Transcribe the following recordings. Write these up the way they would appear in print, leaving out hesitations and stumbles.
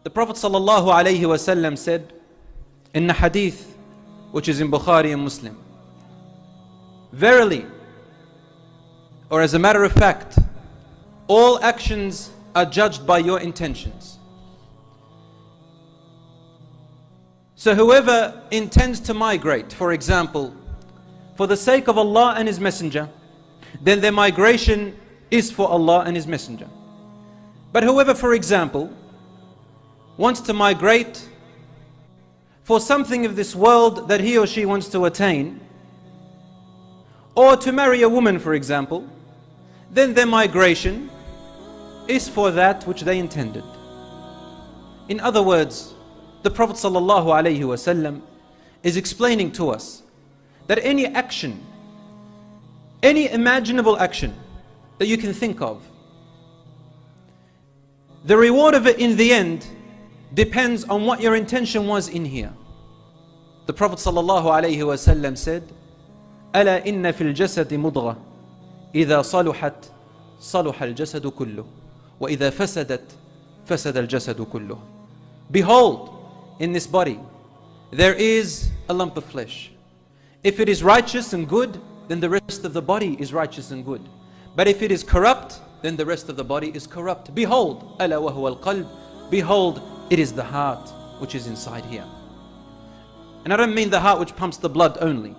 The Prophet ﷺ said in the hadith which is in Bukhari and Muslim, verily, or as a matter of fact, all actions are judged by your intentions. So whoever intends to migrate, for example, for the sake of Allah and His Messenger, then their migration is for Allah and His Messenger. But whoever, for example, wants to migrate for something of this world that he or she wants to attain, or to marry a woman, for example, then their migration is for that which they intended. In other words, the Prophet ﷺ is explaining to us that any action, any imaginable action that you can think of, the reward of it in the end depends on what your intention was in here. The Prophet ﷺ said, ألا إن في الجسد مضغة إذا صلحت صلح الجسد كله وإذا فسدت فسد الجسد كله. Behold, in this body there is a lump of flesh. If it is righteous and good, then the rest of the body is righteous and good. But if it is corrupt, then the rest of the body is corrupt. Behold, ألا وهو القلب. Behold, it is the heart which is inside here. And I don't mean the heart which pumps the blood only,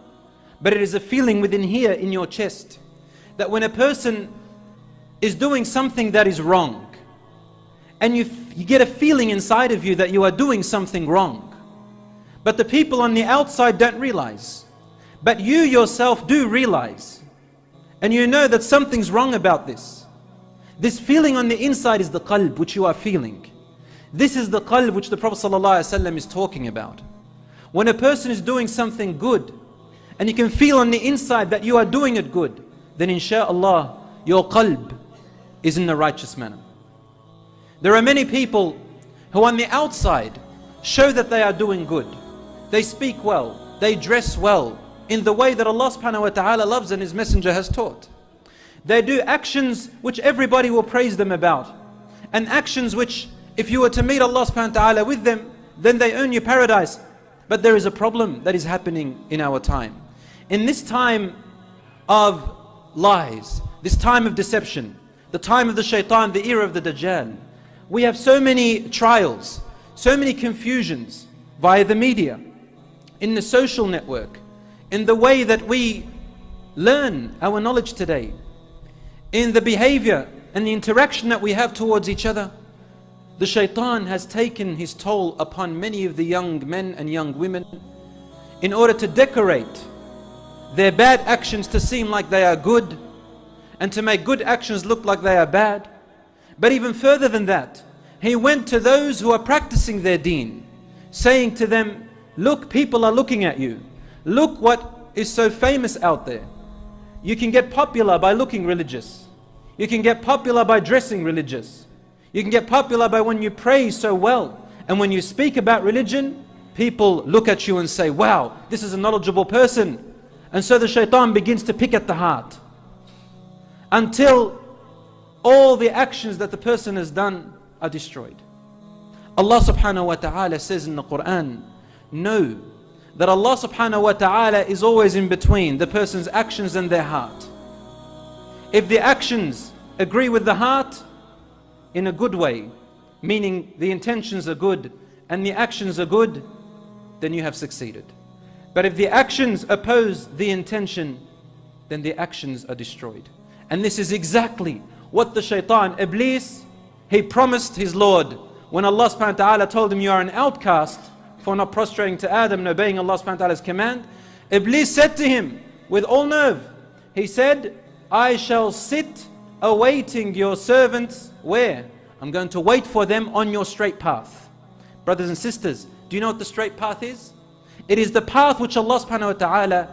but it is a feeling within here in your chest that when a person is doing something that is wrong, and you get a feeling inside of you that you are doing something wrong, but the people on the outside don't realize, but you yourself do realize, and you know that something's wrong about this. This feeling on the inside is the qalb which you are feeling. This is the qalb which the Prophet ﷺ is talking about. When a person is doing something good, and you can feel on the inside that you are doing it good, then insha'Allah your qalb is in the righteous manner. There are many people who on the outside show that they are doing good. They speak well, they dress well, in the way that Allah subhanahu wa ta'ala loves and His Messenger has taught. They do actions which everybody will praise them about, and actions which if you were to meet Allah subhanahu wa ta'ala with them, then they earn you paradise. But there is a problem that is happening in our time. In this time of lies, this time of deception, the time of the shaitan, the era of the Dajjal, we have so many trials, so many confusions via the media, in the social network, in the way that we learn our knowledge today, in the behavior and the interaction that we have towards each other. The shaitan has taken his toll upon many of the young men and young women in order to decorate their bad actions to seem like they are good, and to make good actions look like they are bad. But even further than that, he went to those who are practicing their deen, saying to them, look, people are looking at you. Look what is so famous out there. You can get popular by looking religious. You can get popular by dressing religious. You can get popular by when you pray so well. And when you speak about religion, people look at you and say, wow, this is a knowledgeable person. And so the shaitan begins to pick at the heart, until all the actions that the person has done are destroyed. Allah subhanahu wa ta'ala says in the Quran, know that Allah subhanahu wa ta'ala is always in between the person's actions and their heart. If the actions agree with the heart in a good way, meaning the intentions are good and the actions are good, then you have succeeded. But if the actions oppose the intention, then the actions are destroyed. And this is exactly what the shaitan, Iblis, he promised his Lord when Allah subhanahu wa ta'ala told him, you are an outcast for not prostrating to Adam and obeying Allah subhanahu wa ta'ala's command. Iblis said to him with all nerve, he said, I shall sit awaiting your servants. Where? I'm going to wait for them on your straight path. Brothers and sisters, do you know what the straight path is? It is the path which Allah subhanahu wa ta'ala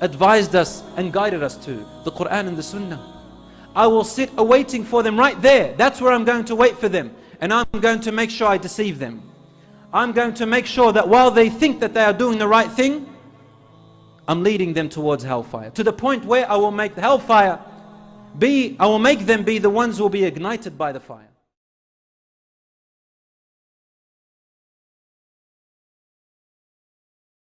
advised us and guided us to, the Quran and the Sunnah. I will sit awaiting for them right there. That's where I'm going to wait for them. And I'm going to make sure I deceive them. I'm going to make sure that while they think that they are doing the right thing, I'm leading them towards hellfire. To the point where I will make the hellfire I will make them be the ones who will be ignited by the fire.